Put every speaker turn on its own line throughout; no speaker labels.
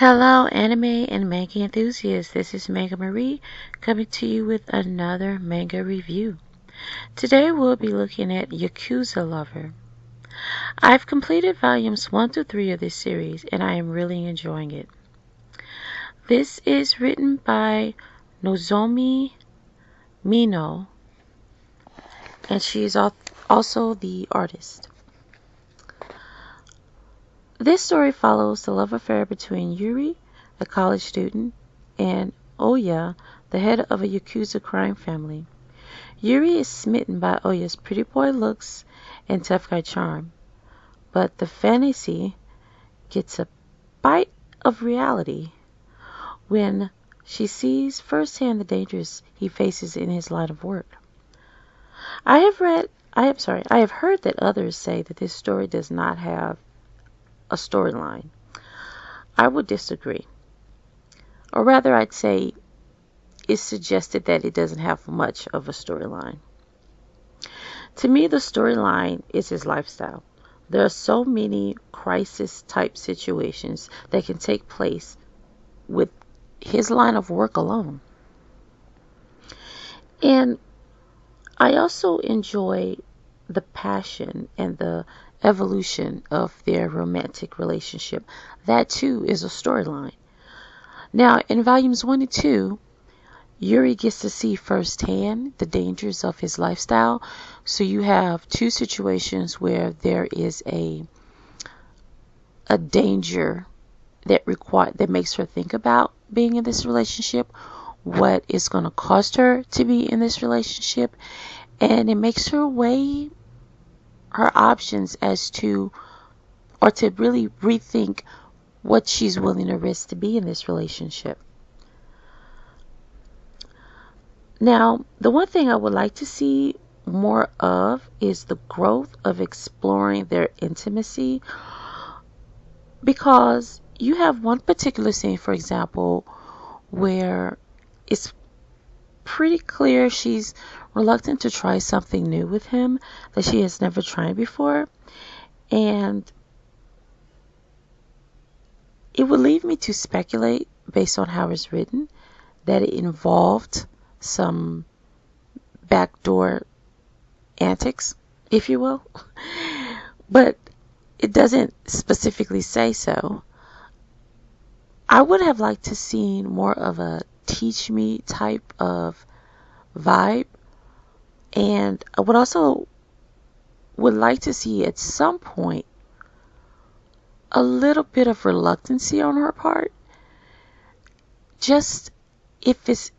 Hello, anime and manga enthusiasts. This is Manga Marie coming to you with another manga review. Today we'll be looking at Yakuza Lover. I've completed volumes 1 through 3 of this series and I am really enjoying it. This is written by Nozomi Mino and she is also the artist. This story follows the love affair between Yuri, a college student, and Oya, the head of a Yakuza crime family. Yuri is smitten by Oya's pretty boy looks and tough guy charm, but the fantasy gets a bite of reality when she sees firsthand the dangers he faces in his line of work. I have heard that others say that this story does not have a storyline. I would disagree. Or rather, I'd say it's suggested that it doesn't have much of a storyline. To me, the storyline is his lifestyle. There are so many crisis type situations that can take place with his line of work alone. And I also enjoy the passion and the evolution of their romantic relationship. That too is a storyline. Now, in volumes 1 and 2, Yuri gets to see firsthand the dangers of his lifestyle. So you have two situations where there is a danger that makes her think about being in this relationship, what is going to cost her to be in this relationship, and it makes her weigh her options as to, or to really rethink what she's willing to risk to be in this relationship. Now, the one thing I would like to see more of is the growth of exploring their intimacy, because you have one particular scene, for example, where it's pretty clear she's reluctant to try something new with him that she has never tried before, and it would leave me to speculate, based on how it's written, that it involved some backdoor antics, if you will. But it doesn't specifically say so. I would have liked to see more of a teach me type of vibe, and I would like to see at some point a little bit of reluctancy on her part, just if it's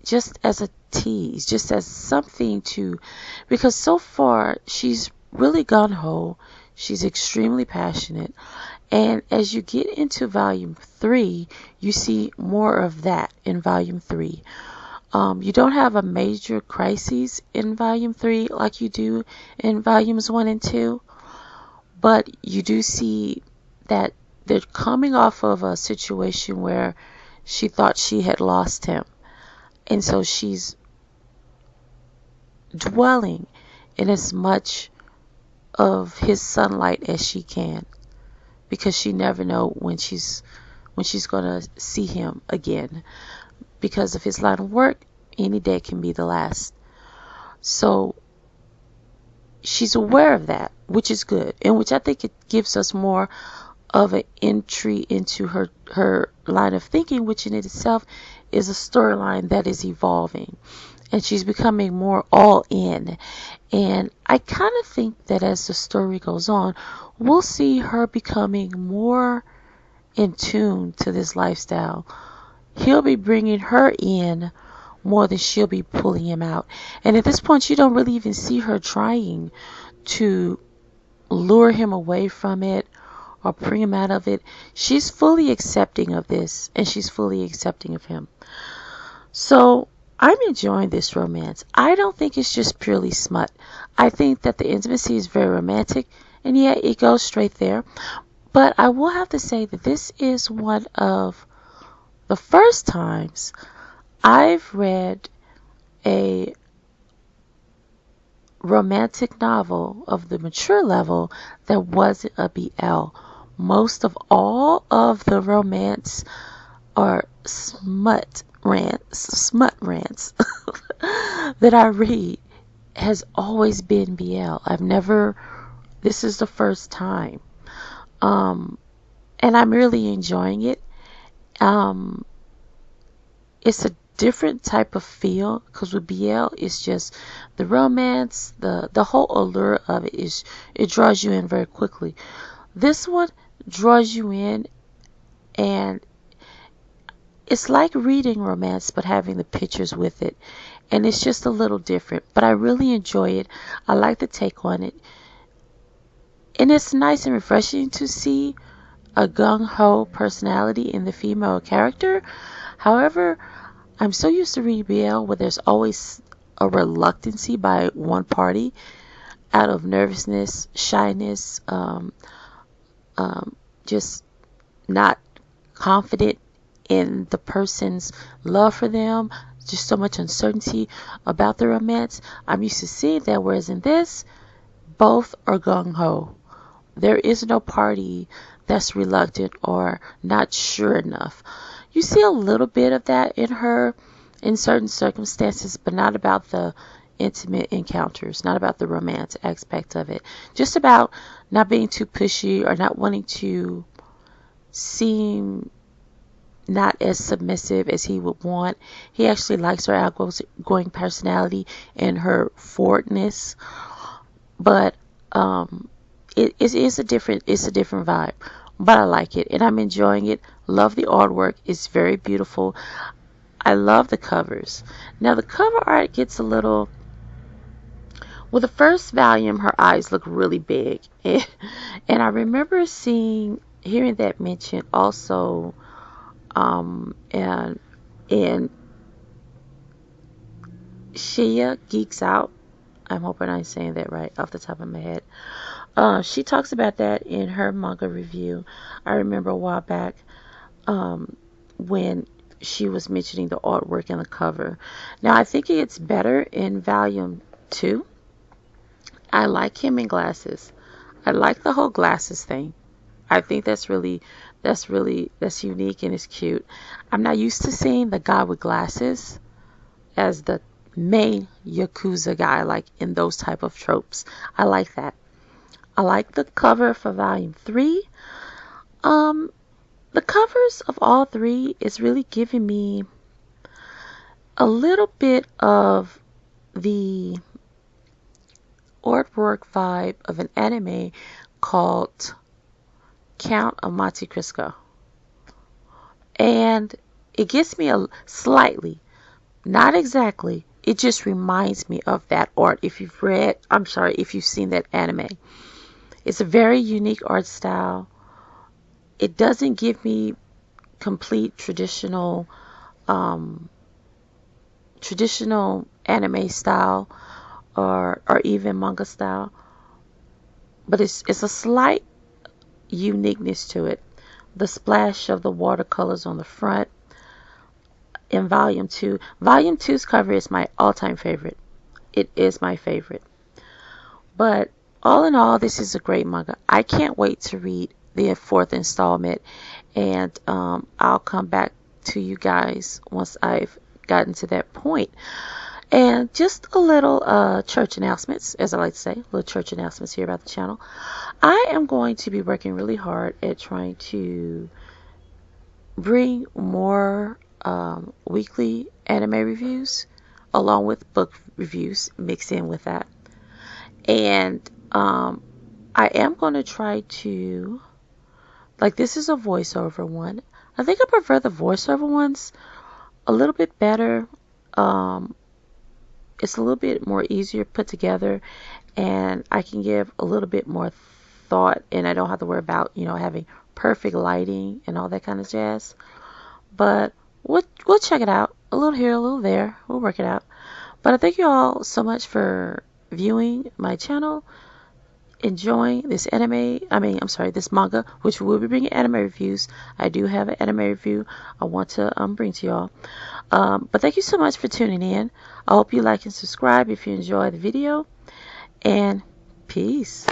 just as a tease, just as something to, because so far she's really gun-ho, she's extremely passionate, and as you get into volume 3, you see more of that in volume 3. You don't have a major crisis in volume 3 like you do in volumes 1 and 2, but you do see that they're coming off of a situation where she thought she had lost him. And so she's dwelling in as much of his sunlight as she can, because she never knows when she's going to see him again. Because of his line of work, any day can be the last. So she's aware of that, which is good, and which I think it gives us more of an entry into her line of thinking, which in itself is a storyline that is evolving, and she's becoming more all in. And I kind of think that as the story goes on, we'll see her becoming more in tune to this lifestyle. He'll be bringing her in more than she'll be pulling him out. And at this point, you don't really even see her trying to lure him away from it or bring him out of it. She's fully accepting of this, and she's fully accepting of him. So I'm enjoying this romance. I don't think it's just purely smut. I think that the intimacy is very romantic, and yeah, it goes straight there. But I will have to say that this is one of the first times I've read a romantic novel of the mature level that wasn't a BL. most of all of the romance or smut rants that I read has always been BL. This is the first time. Um, and I'm really enjoying it. Um, it's a different type of feel because with BL it's just the romance, the whole allure of it draws you in very quickly. This one draws you in, and it's like reading romance but having the pictures with it, and it's just a little different, but I really enjoy it. I like the take on it, and it's nice and refreshing to see a gung-ho personality in the female character. However, I'm so used to reading BL where there's always a reluctancy by one party out of nervousness, shyness, just not confident in the person's love for them, just so much uncertainty about the romance. I'm used to seeing that, whereas in this, both are gung-ho. There is no party that's reluctant or not sure enough. You see a little bit of that in her in certain circumstances, but not about the intimate encounters, not about the romance aspect of it. Just about not being too pushy or not wanting to seem not as submissive as he would want. He actually likes her outgoing personality and her forwardness, but it is a different vibe. But I like it and I'm enjoying it. Love the artwork. It's very beautiful. I love the covers. Now the cover art gets a little. Well, the first volume, her eyes look really big, and I remember hearing that mentioned also, and Shia Geeks Out. I'm hoping I'm saying that right off the top of my head. She talks about that in her manga review. I remember a while back when she was mentioning the artwork and the cover. Now, I think it gets better in volume 2. I like him in glasses. I like the whole glasses thing. I think that's unique and it's cute. I'm not used to seeing the guy with glasses as the main Yakuza guy, like in those type of tropes. I like that. I like the cover for volume 3. The covers of all 3 is really giving me a little bit of the artwork vibe of an anime called Count of Monte Cristo. And it gets me slightly, not exactly, it just reminds me of that art. If you've seen that anime. It's a very unique art style. It doesn't give me complete traditional anime style or even manga style, but it's a slight uniqueness to it. The splash of the watercolors on the front in volume 2. Volume 2's cover is my all-time favorite. It is my favorite. But all in all, this is a great manga. I can't wait to read the 4th installment, and I'll come back to you guys once I've gotten to that point. And just a little church announcements, as I like to say, little church announcements here about the channel. I am going to be working really hard at trying to bring more weekly anime reviews along with book reviews mixed in with that. And I am going to try to, like, this is a voiceover one. I think I prefer the voiceover ones a little bit better. It's a little bit more easier put together, and I can give a little bit more thought, and I don't have to worry about, having perfect lighting and all that kind of jazz. But we'll check it out. A little here, a little there. We'll work it out. But I thank you all so much for viewing my channel, enjoying this this manga, which will be bringing anime reviews. I do have an anime review I want to bring to y'all. But thank you so much for tuning in. I hope you like and subscribe if you enjoy the video. And peace.